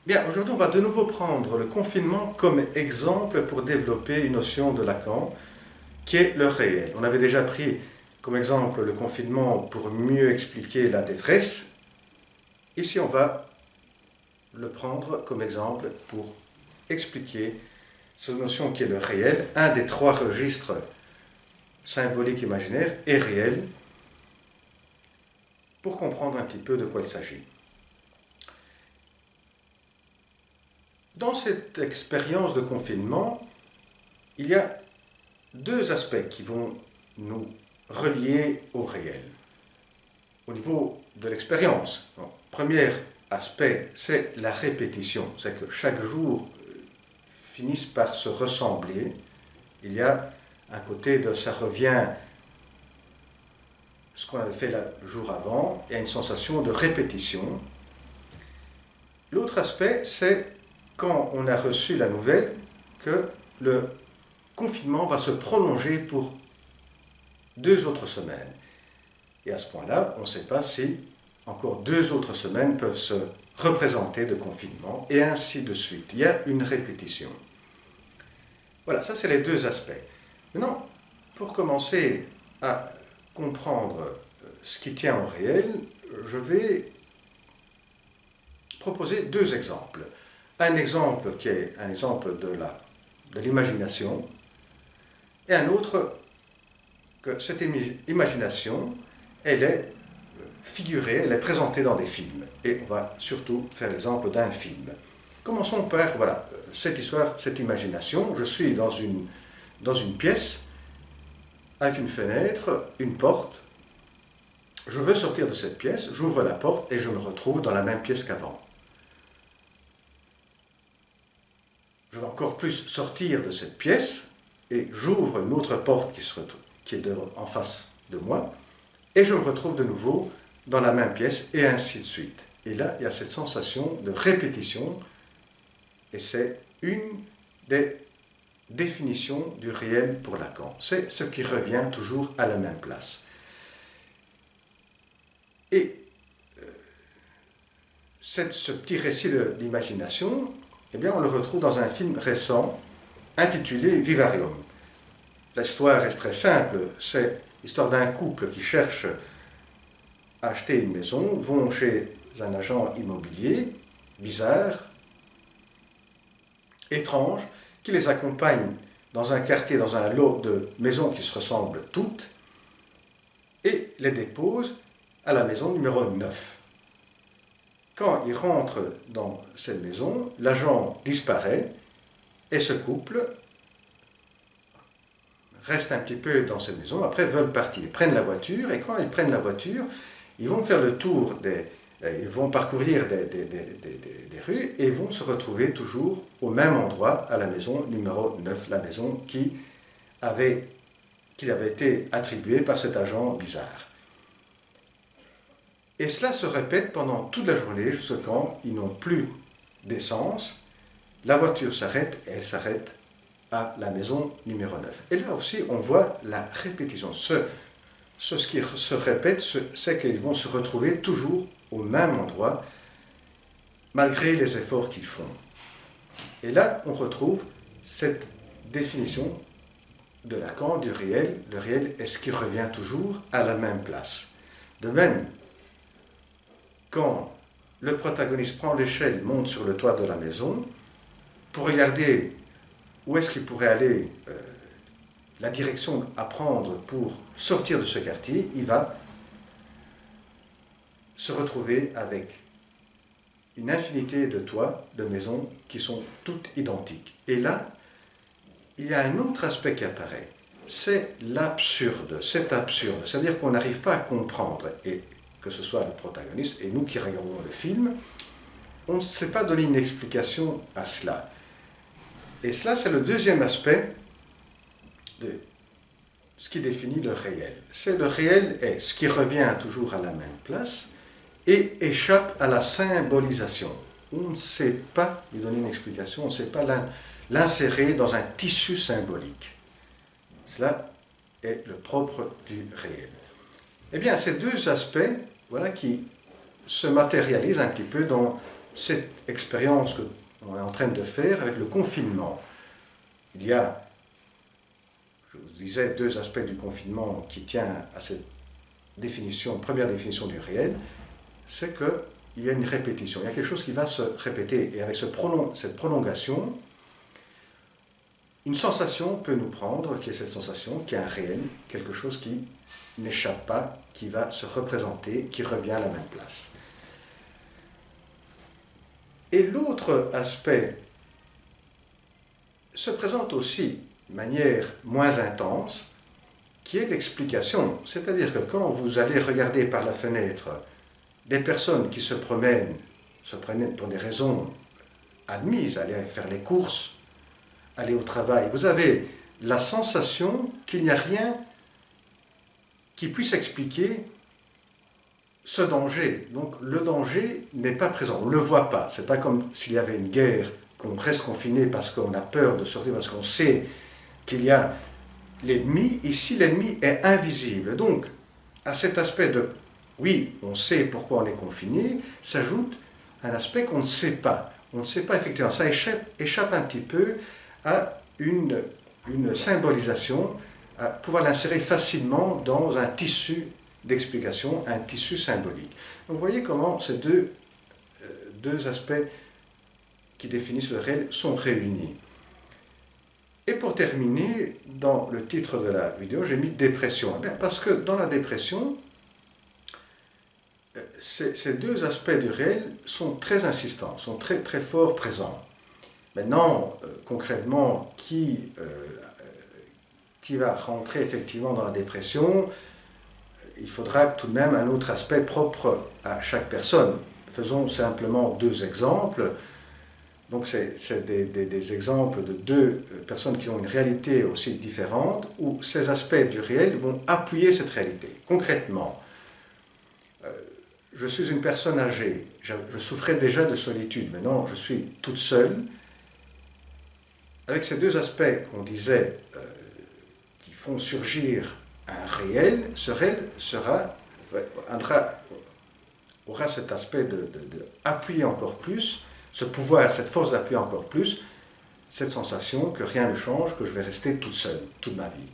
Bien, aujourd'hui, on va de nouveau prendre le confinement comme exemple pour développer une notion de Lacan qui est le réel. On avait déjà pris comme exemple le confinement pour mieux expliquer la détresse. Ici, on va le prendre comme exemple pour expliquer cette notion qui est le réel, un des trois registres symboliques imaginaires et réels, pour comprendre un petit peu de quoi il s'agit. Dans cette expérience de confinement, il y a deux aspects qui vont nous relier au réel. Au niveau de l'expérience, le premier aspect, c'est la répétition. C'est que chaque jour finisse par se ressembler. Il y a un côté de ça revient ce qu'on avait fait le jour avant, il y a une sensation de répétition. L'autre aspect, c'est quand on a reçu la nouvelle que le confinement va se prolonger pour 2 autres semaines. Et à ce point-là, on ne sait pas si encore 2 autres semaines peuvent se représenter de confinement, et ainsi de suite. Il y a une répétition. Voilà, ça c'est les deux aspects. Maintenant, pour commencer à comprendre ce qui tient au réel, je vais proposer 2 exemples. Un exemple qui est un exemple de l'imagination, et un autre que cette imagination, elle est figurée, elle est présentée dans des films. Et on va surtout faire l'exemple d'un film. Commençons par voilà, cette histoire, cette imagination. Je suis dans une pièce, avec une fenêtre, une porte. Je veux sortir de cette pièce, j'ouvre la porte et je me retrouve dans la même pièce qu'avant. Je veux encore plus sortir de cette pièce et j'ouvre une autre porte qui est en face de moi et je me retrouve de nouveau dans la même pièce et ainsi de suite. Et là, il y a cette sensation de répétition et c'est une des définitions du réel pour Lacan. C'est ce qui revient toujours à la même place. Et ce petit récit de l'imagination, eh bien, on le retrouve dans un film récent intitulé Vivarium. L'histoire est très simple, c'est l'histoire d'un couple qui cherche à acheter une maison, vont chez un agent immobilier, bizarre, étrange, qui les accompagne dans un quartier, dans un lot de maisons qui se ressemblent toutes, et les dépose à la maison numéro 9. Quand ils rentrent dans cette maison, l'agent disparaît et ce couple reste un petit peu dans cette maison, après veulent partir, ils prennent la voiture et quand ils prennent la voiture, ils vont faire le tour ils vont parcourir des rues et vont se retrouver toujours au même endroit, à la maison numéro 9, la maison qui avait été attribuée par cet agent bizarre. Et cela se répète pendant toute la journée jusqu'à quand ils n'ont plus d'essence. La voiture s'arrête et elle s'arrête à la maison numéro 9. Et là aussi, on voit la répétition. Ce qui se répète, c'est qu'ils vont se retrouver toujours au même endroit, malgré les efforts qu'ils font. Et là, on retrouve cette définition de Lacan du réel. Le réel est ce qui revient toujours à la même place. De même, quand le protagoniste prend l'échelle, monte sur le toit de la maison, pour regarder où est-ce qu'il pourrait aller, la direction à prendre pour sortir de ce quartier, il va se retrouver avec une infinité de toits, de maisons qui sont toutes identiques. Et là, il y a un autre aspect qui apparaît, c'est l'absurde, c'est absurde, c'est-à-dire qu'on n'arrive pas à comprendre, et que ce soit le protagoniste et nous qui regardons le film, on ne sait pas donner une explication à cela. Et cela, c'est le deuxième aspect de ce qui définit le réel. C'est le réel est ce qui revient toujours à la même place et échappe à la symbolisation. On ne sait pas lui donner une explication, on ne sait pas l'insérer dans un tissu symbolique. Cela est le propre du réel. Eh bien, ces deux aspects, voilà, qui se matérialisent un petit peu dans cette expérience qu'on est en train de faire avec le confinement. Il y a, je vous disais, deux aspects du confinement qui tiennent à cette définition, première définition du réel, c'est qu'il y a une répétition, il y a quelque chose qui va se répéter, et avec cette prolongation, une sensation peut nous prendre, qui est cette sensation, qui est un réel, quelque chose qui n'échappe pas, qui va se représenter, qui revient à la même place. Et l'autre aspect se présente aussi de manière moins intense, qui est l'explication. C'est-à-dire que quand vous allez regarder par la fenêtre des personnes qui se promènent pour des raisons admises, aller faire les courses, aller au travail, vous avez la sensation qu'il n'y a rien qui puisse expliquer ce danger. Donc le danger n'est pas présent, on ne le voit pas. Ce n'est pas comme s'il y avait une guerre, qu'on reste confiné parce qu'on a peur de sortir, parce qu'on sait qu'il y a l'ennemi. Ici, l'ennemi est invisible. Donc, à cet aspect de oui, on sait pourquoi on est confiné, s'ajoute un aspect qu'on ne sait pas. On ne sait pas effectivement. Ça échappe un petit peu à une symbolisation, à pouvoir l'insérer facilement dans un tissu d'explication, un tissu symbolique. Donc vous voyez comment ces deux aspects qui définissent le réel sont réunis. Et pour terminer, dans le titre de la vidéo, j'ai mis dépression. Parce que dans la dépression, ces deux aspects du réel sont très insistants, sont très, très fort présents. Maintenant, concrètement, qui va rentrer effectivement dans la dépression? Il faudra tout de même un autre aspect propre à chaque personne. Faisons simplement deux exemples. Donc c'est des exemples de deux personnes qui ont une réalité aussi différente, où ces aspects du réel vont appuyer cette réalité. Concrètement, je suis une personne âgée, je souffrais déjà de solitude, maintenant je suis toute seule. Avec ces deux aspects qu'on disait, qui font surgir un réel, ce réel aura cet aspect d'appuyer encore plus, ce pouvoir, cette force d'appuyer encore plus, cette sensation que rien ne change, que je vais rester toute seule, toute ma vie.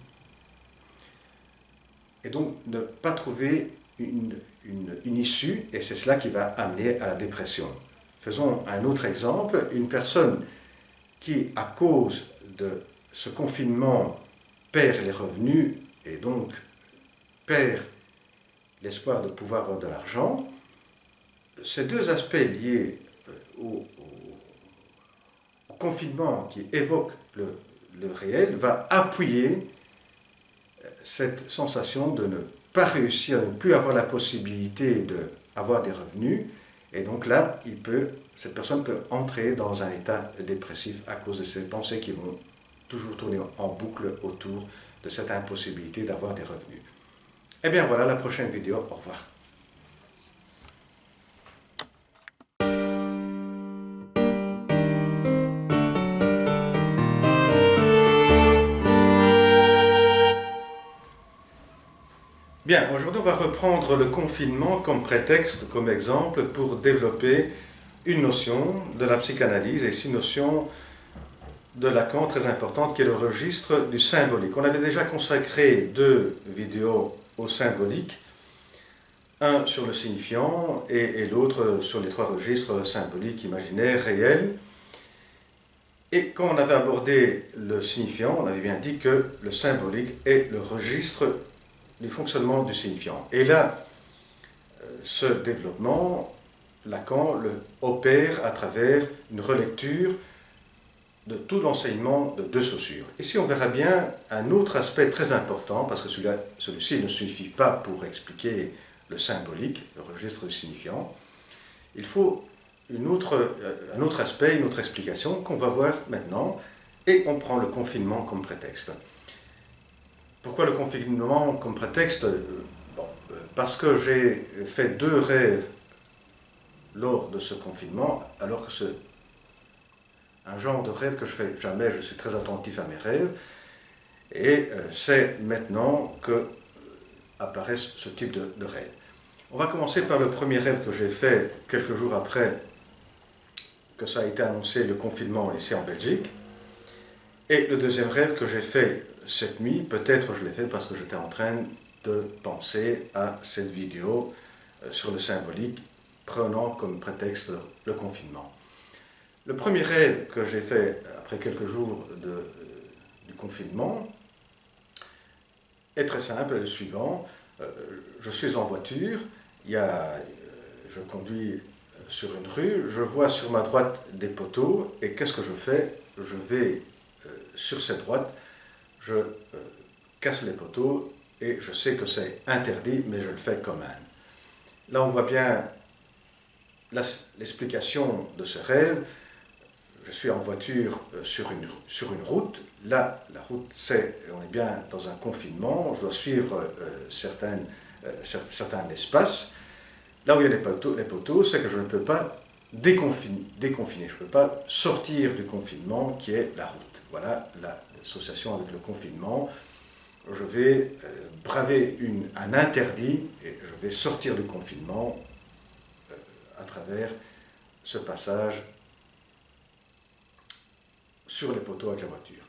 Et donc ne pas trouver une issue, et c'est cela qui va amener à la dépression. Faisons un autre exemple, une personne qui, à cause de ce confinement, perd les revenus et donc perd l'espoir de pouvoir avoir de l'argent. Ces deux aspects liés au confinement qui évoque le réel va appuyer cette sensation de ne pas réussir, de ne plus avoir la possibilité d'avoir des revenus. Et donc là, cette personne peut entrer dans un état dépressif à cause de ces pensées qui vont toujours tourner en boucle autour de cette impossibilité d'avoir des revenus. Eh bien voilà, la prochaine vidéo. Au revoir. Bien, aujourd'hui on va reprendre le confinement comme prétexte, comme exemple, pour développer une notion de la psychanalyse, et ici une notion de Lacan très importante, qui est le registre du symbolique. On avait déjà consacré deux vidéos au symbolique, un sur le signifiant et l'autre sur les trois registres symboliques, imaginaire, réel. Et quand on avait abordé le signifiant, on avait bien dit que le symbolique est le registre du fonctionnement du signifiant. Et là, ce développement, Lacan le opère à travers une relecture de tout l'enseignement de De Saussure. Ici, on verra bien un autre aspect très important, parce que celui-ci ne suffit pas pour expliquer le symbolique, le registre du signifiant. Il faut un autre aspect, une autre explication qu'on va voir maintenant, et on prend le confinement comme prétexte. Pourquoi le confinement comme prétexte? Parce que j'ai fait deux rêves lors de ce confinement, alors que c'est un genre de rêve que je fais jamais, je suis très attentif à mes rêves, et c'est maintenant que apparaît ce type de rêve. On va commencer par le premier rêve que j'ai fait quelques jours après que ça a été annoncé le confinement ici en Belgique. Et le deuxième rêve que j'ai fait cette nuit, peut-être je l'ai fait parce que j'étais en train de penser à cette vidéo sur le symbolique, prenant comme prétexte le confinement. Le premier rêve que j'ai fait après quelques jours du confinement est très simple, est le suivant. Je suis en voiture, je conduis sur une rue, je vois sur ma droite des poteaux, et qu'est-ce que je fais? Je vais sur cette droite, je casse les poteaux, et je sais que c'est interdit, mais je le fais quand même. Là, on voit bien l'explication de ce rêve. Je suis en voiture sur une route. Là, la route, on est bien dans un confinement. Je dois suivre certains espaces. Là où il y a les poteaux, c'est que je ne peux pas déconfiner. Je ne peux pas sortir du confinement qui est la route. Voilà l'association avec le confinement. Je vais braver un interdit et je vais sortir du confinement à travers ce passage sur les poteaux avec la voiture.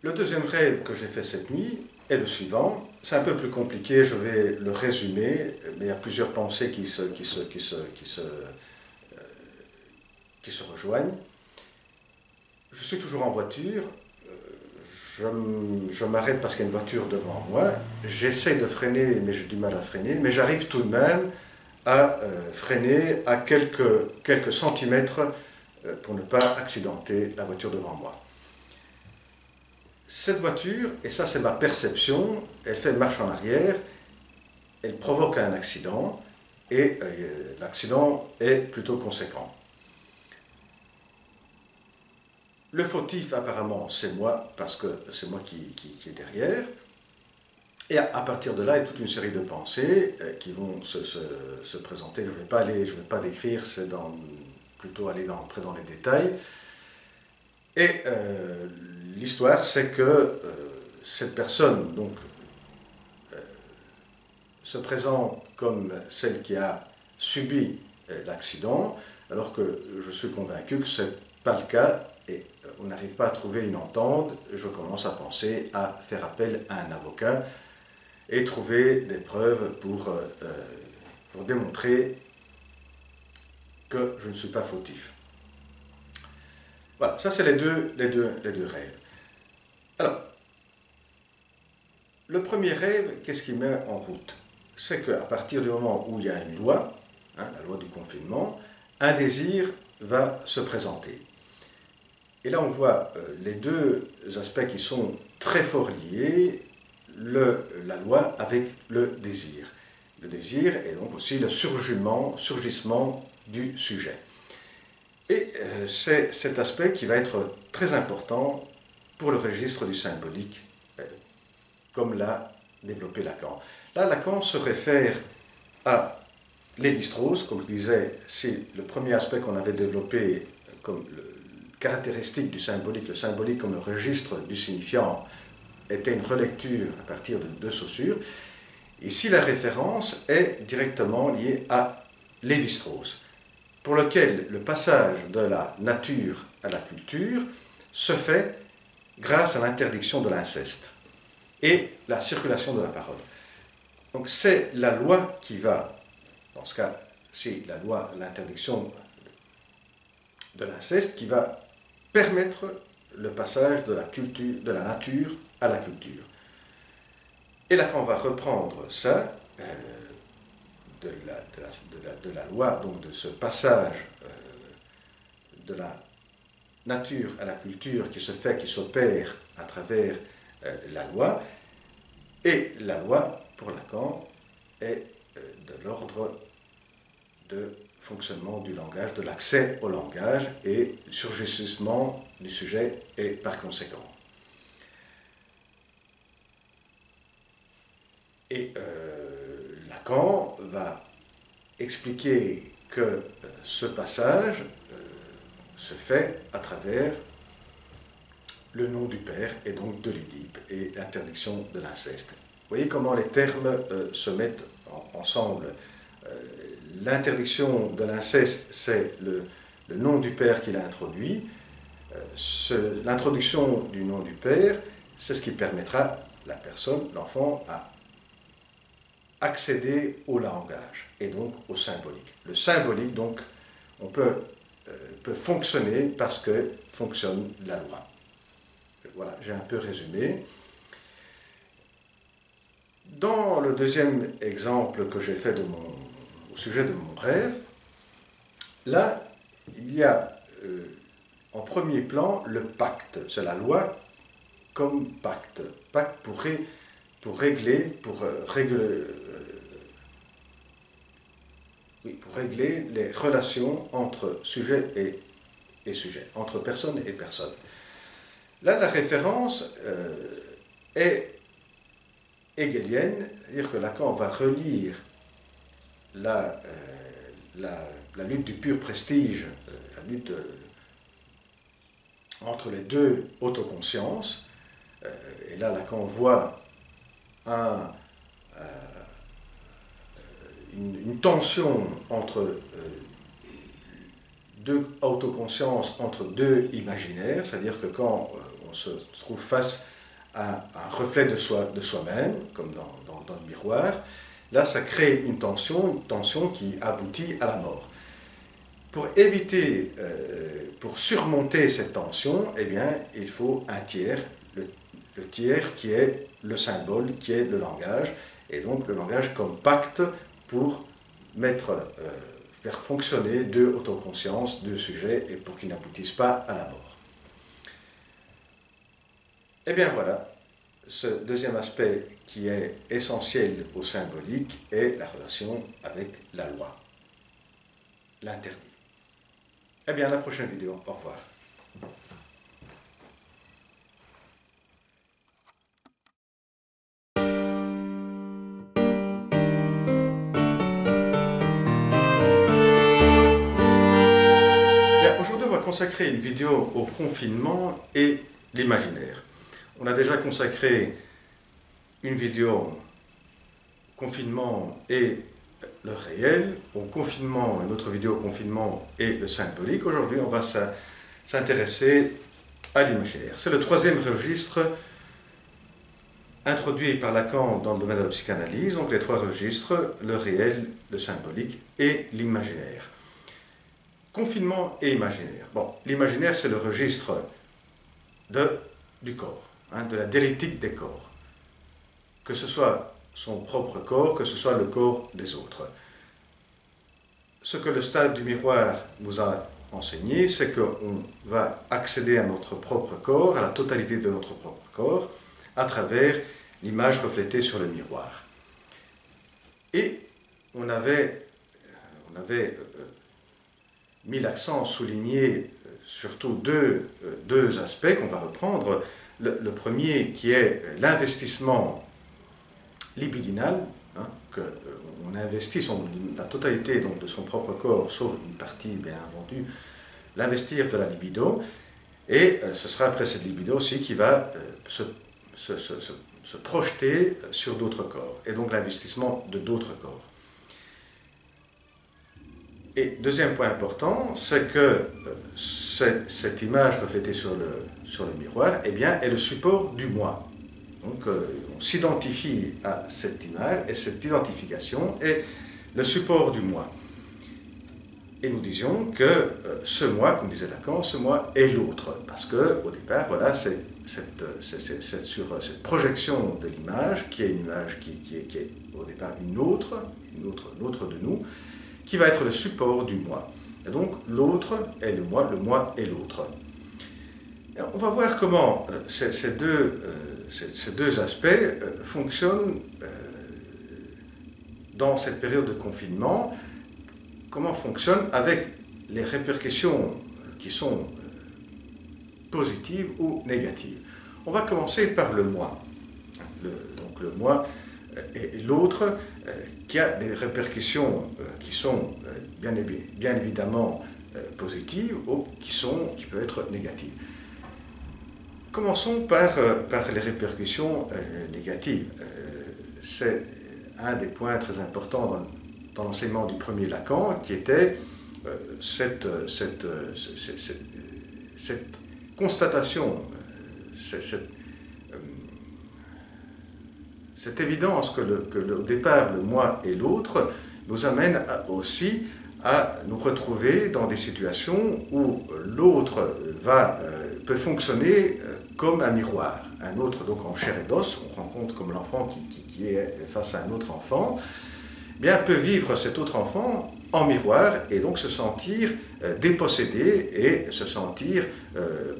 Le deuxième rêve que j'ai fait cette nuit est le suivant. C'est un peu plus compliqué, je vais le résumer, mais il y a plusieurs pensées qui se rejoignent. Je suis toujours en voiture, je m'arrête parce qu'il y a une voiture devant moi, j'essaie de freiner, mais j'ai du mal à freiner, mais j'arrive tout de même à freiner à quelques centimètres pour ne pas accidenter la voiture devant moi. Cette voiture, et ça c'est ma perception, elle fait une marche en arrière, elle provoque un accident, et l'accident est plutôt conséquent. Le fautif, apparemment, c'est moi, parce que c'est moi qui est derrière. Et à partir de là, il y a toute une série de pensées qui vont se présenter. Je ne vais pas décrire, c'est plutôt aller près dans les détails. Et l'histoire, c'est que cette personne donc, se présente comme celle qui a subi l'accident, alors que je suis convaincu que ce n'est pas le cas. Et on n'arrive pas à trouver une entente, je commence à penser à faire appel à un avocat et trouver des preuves pour démontrer que je ne suis pas fautif. Voilà, ça c'est les deux rêves. Alors, le premier rêve, qu'est-ce qui met en route? C'est qu'à partir du moment où il y a une loi, la loi du confinement, un désir va se présenter. Et là, on voit les deux aspects qui sont très fort liés, la loi avec le désir. Le désir est donc aussi le surgissement du sujet. Et c'est cet aspect qui va être très important pour le registre du symbolique, comme l'a développé Lacan. Là, Lacan se réfère à Lévi-Strauss, comme je disais, c'est le premier aspect qu'on avait développé comme caractéristique du symbolique, le symbolique comme le registre du signifiant était une relecture à partir de Saussure. Ici, la référence est directement liée à Lévi-Strauss, pour lequel le passage de la nature à la culture se fait grâce à l'interdiction de l'inceste et la circulation de la parole. Donc c'est la loi qui va, dans ce cas, c'est la loi, l'interdiction de l'inceste qui va permettre le passage de la nature à la culture. Et Lacan va reprendre ça, de la loi, donc de ce passage de la nature à la culture qui s'opère à travers la loi. Et la loi, pour Lacan, est de l'ordre de fonctionnement du langage, de l'accès au langage et du surgissement du sujet et par conséquent. Et Lacan va expliquer que ce passage se fait à travers le nom du père et donc de l'Édipe et l'interdiction de l'inceste. Vous voyez comment les termes se mettent ensemble. L'interdiction de l'inceste, c'est le nom du père qu'il a introduit. L'introduction du nom du père, c'est ce qui permettra la personne, l'enfant, à accéder au langage et donc au symbolique. Le symbolique, donc, peut fonctionner parce que fonctionne la loi. Voilà, j'ai un peu résumé. Dans le deuxième exemple que j'ai fait au sujet de mon rêve, là, il y a en premier plan le pacte. C'est la loi comme pacte. Pacte pour régler les relations entre sujet et sujet, entre personne et personne. Là, la référence est hegelienne, c'est-à-dire que Lacan va relire la lutte du pur prestige, la lutte entre les deux autoconsciences, et là Lacan voit une tension entre deux autoconsciences, entre deux imaginaires, c'est-à-dire que quand on se trouve face à un reflet de soi-même, comme dans le miroir, là ça crée une tension qui aboutit à la mort. Pour éviter, pour surmonter cette tension, eh bien, il faut un tiers, le tiers qui est le symbole, qui est le langage, et donc le langage comme pacte pour faire fonctionner deux autoconsciences, deux sujets, et pour qu'ils n'aboutissent pas à la mort. Eh bien voilà, ce deuxième aspect qui est essentiel au symbolique est la relation avec la loi, l'interdit. Eh bien, à la prochaine vidéo. Au revoir. Aujourd'hui, on va consacrer une vidéo au confinement et l'imaginaire. On a déjà consacré une vidéo confinement et le réel, au confinement, une autre vidéo au confinement et le symbolique. Aujourd'hui, on va s'intéresser à l'imaginaire. C'est le troisième registre introduit par Lacan dans le domaine de la psychanalyse, donc les trois registres, le réel, le symbolique et l'imaginaire. Confinement et imaginaire. Bon, l'imaginaire, c'est le registre du corps, de la dialectique des corps. Que ce soit son propre corps, que ce soit le corps des autres. Ce que le stade du miroir nous a enseigné, c'est qu'on va accéder à notre propre corps, à la totalité de notre propre corps, à travers l'image reflétée sur le miroir. Et on avait mis l'accent, souligné surtout deux aspects qu'on va reprendre. Le premier qui est l'investissement libidinal, qu'on investit la totalité donc, de son propre corps, sauf une partie bien entendu, l'investir de la libido, et ce sera après cette libido aussi qui va se projeter sur d'autres corps, et donc l'investissement de d'autres corps. Et deuxième point important, c'est que cette image reflétée sur le miroir, eh bien, est le support du moi. Donc, on s'identifie à cette image, et cette identification est le support du moi. Et nous disions que ce moi, comme disait Lacan, ce moi est l'autre. Parce qu'au départ, voilà, c'est sur cette projection de l'image, qui est une image qui est au départ une autre de nous, qui va être le support du moi. Et donc, l'autre est le moi est l'autre. On va voir comment ces deux aspects fonctionnent dans cette période de confinement, comment fonctionnent avec les répercussions qui sont positives ou négatives. On va commencer par le moi. Donc le moi et l'autre qui a des répercussions qui sont bien évidemment positives ou qui peuvent être négatives. Commençons par les répercussions négatives. C'est un des points très importants dans l'enseignement du premier Lacan, qui était cette constatation, cette évidence que au départ le moi et l'autre nous amène aussi à nous retrouver dans des situations où l'autre peut fonctionner comme un miroir. Un autre, donc en chair et d'os, on rencontre comme l'enfant qui est face à un autre enfant, bien peut vivre cet autre enfant en miroir et donc se sentir dépossédé et se sentir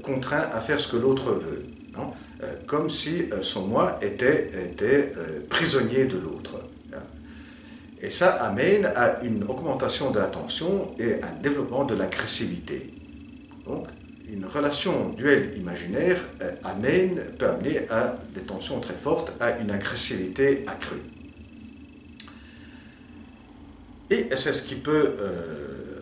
contraint à faire ce que l'autre veut. Non, comme si son moi était prisonnier de l'autre. Et ça amène à une augmentation de la tension et un développement de l'agressivité. Donc, une relation duel imaginaire peut amener à des tensions très fortes, à une agressivité accrue. Et c'est ce qui peut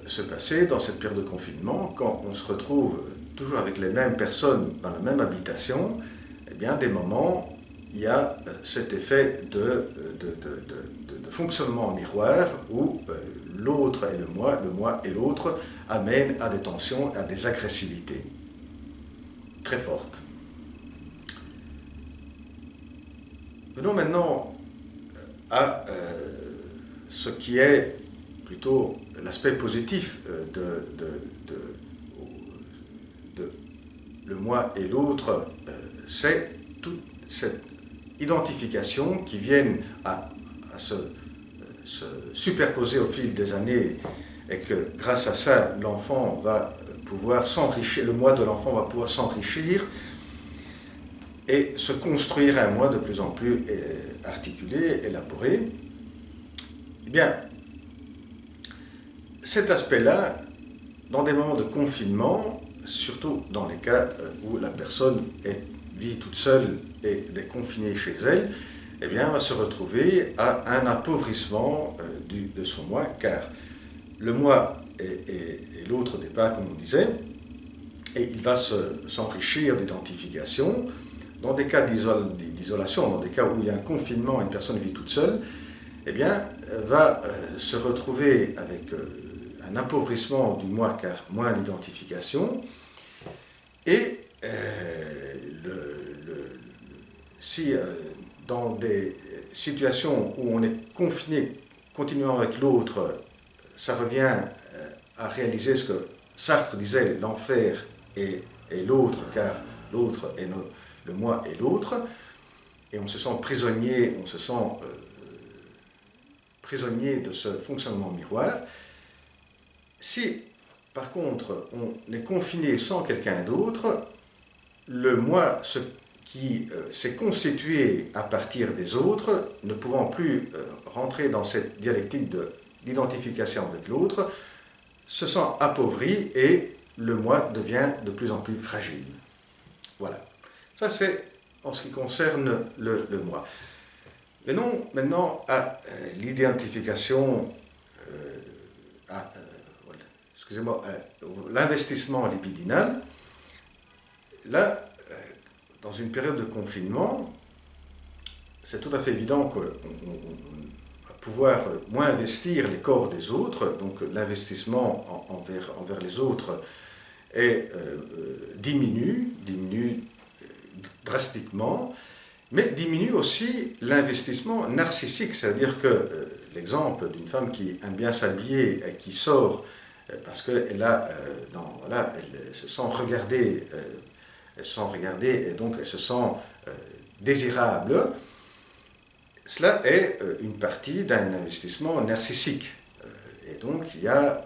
se passer dans cette période de confinement, quand on se retrouve toujours avec les mêmes personnes dans la même habitation. Eh bien, des moments, il y a cet effet de fonctionnement en miroir où l'autre et le moi et l'autre amènent à des tensions, à des agressivités très fortes. Venons maintenant à ce qui est plutôt l'aspect positif de le moi et l'autre, c'est toute cette identification qui vient à se superposer au fil des années et que grâce à ça, l'enfant va pouvoir s'enrichir, le moi de l'enfant va pouvoir s'enrichir et se construire un moi de plus en plus articulé, élaboré. Eh bien, cet aspect-là, dans des moments de confinement, surtout dans les cas où la personne vit toute seule et est confinée chez elle, eh bien, va se retrouver à un appauvrissement de son moi, car le moi est l'autre départ, comme on disait, et il va s'enrichir d'identification. Dans des cas d'isolation, dans des cas où il y a un confinement, une personne vit toute seule, eh bien, va se retrouver avec un appauvrissement du moi, car moins d'identification. Et si dans des situations où on est confiné continuellement avec l'autre, ça revient à réaliser ce que Sartre disait, l'enfer est l'autre, car l'autre est le moi et l'autre, et on se sent prisonnier, prisonnier de ce fonctionnement miroir. Si, par contre, on est confiné sans quelqu'un d'autre, le moi qui s'est constitué à partir des autres, ne pouvant plus rentrer dans cette dialectique d'identification avec l'autre, se sent appauvri et le moi devient de plus en plus fragile. Voilà. Ça, c'est en ce qui concerne le moi. Venons maintenant à l'identification, l'investissement libidinal. Là, dans une période de confinement, c'est tout à fait évident qu'on va pouvoir moins investir les corps des autres, donc l'investissement envers les autres diminue drastiquement, mais diminue aussi l'investissement narcissique, c'est-à-dire que l'exemple d'une femme qui aime bien s'habiller et qui sort parce qu'elle elle se sent regardée, et donc elle se sent désirable, cela est une partie d'un investissement narcissique. Et donc il y a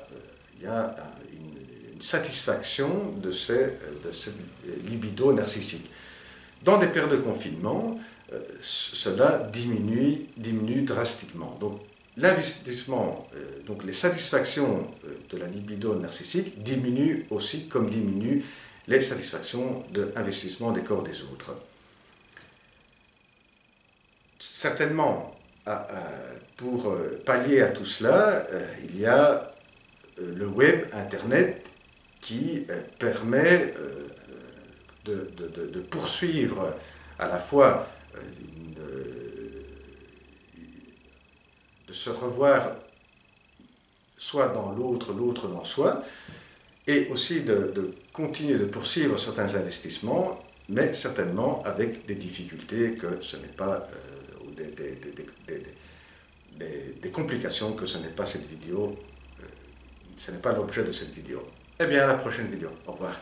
une satisfaction de cette libido narcissique. Dans des périodes de confinement, cela diminue drastiquement. Donc l'investissement, donc les satisfactions de la libido narcissique diminuent aussi comme diminuent les satisfactions d'investissement des corps des autres. Certainement, pour pallier à tout cela, il y a le web, Internet, qui permet de poursuivre à la fois de se revoir soit dans l'autre, l'autre dans soi, et aussi de continuer de poursuivre certains investissements, mais certainement avec des difficultés que ce n'est pas, ou des complications que ce n'est pas cette vidéo, ce n'est pas l'objet de cette vidéo. Eh bien, à la prochaine vidéo. Au revoir.